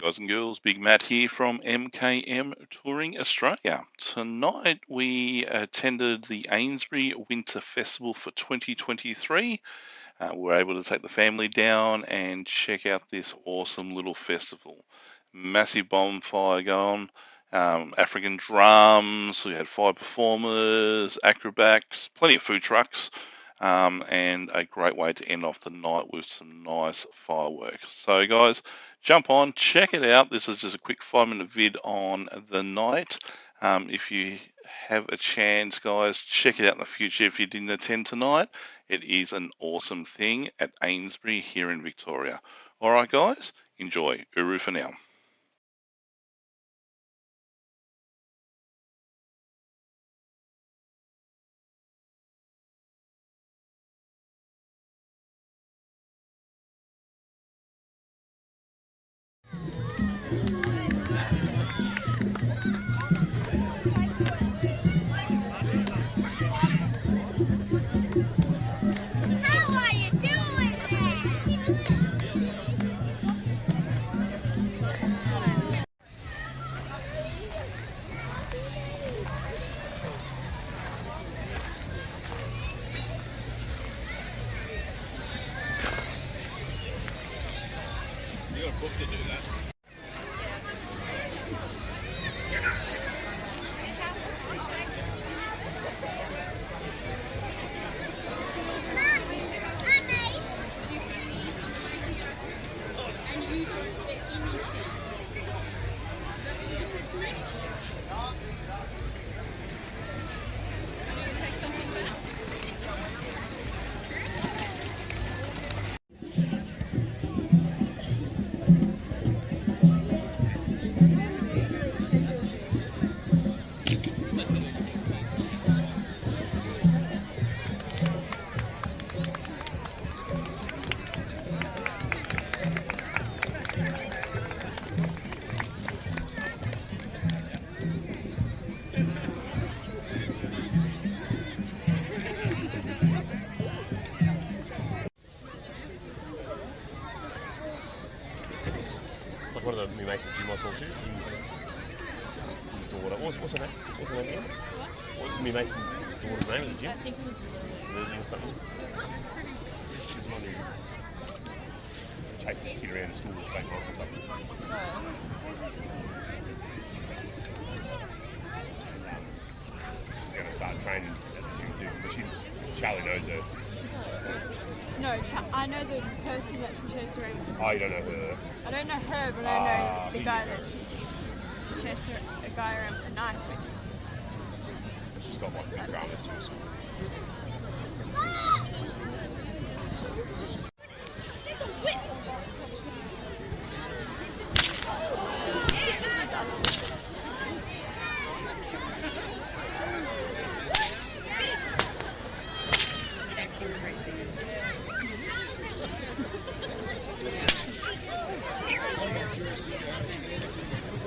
Guys and girls, Big Matt here from MKM Touring Australia. Tonight we attended the Eynesbury Winter Festival for 2023. We were able to take the family down and check out this awesome little festival. Massive bonfire going, African drums, we had 5 performers, acrobats, plenty of food trucks. And a great way to end off the night with some nice fireworks. So guys, jump on, check it out. This is just a quick 5-minute vid on the night. If you have a chance, guys, check it out in the future. If you didn't attend tonight, it is an awesome thing at Eynesbury here in Victoria. All right, guys, enjoy. Uru for now. You got a book to do that. Like one of the mates that you might talk to, his daughter. What's her name? What's her name again? What's my mate's daughter's name at the gym? I think it was Lily or something. She's the one who chased the kid around the school with fake or something. She's going to start training at the gym too, but Charlie knows her. no. I know the person that she chased around. Oh, you don't know her? I don't know her, but I know the guy that she chased a guy around with a knife. She's got like big dramas too at school.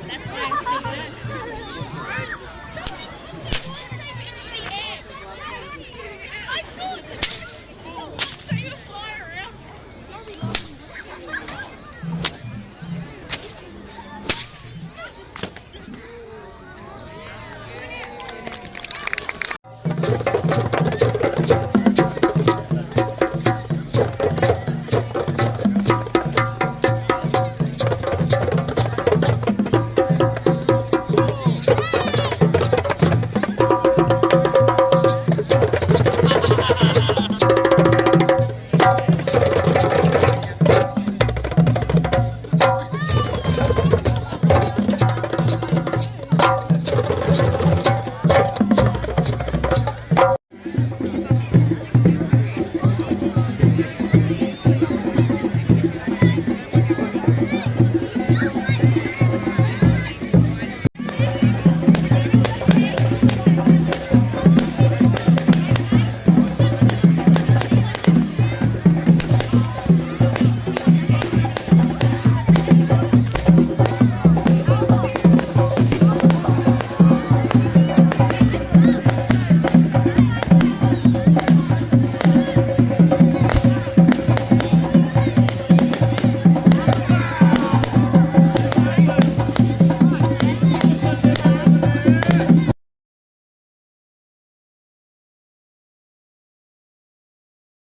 That's why I think that. I saw it. So you fly around.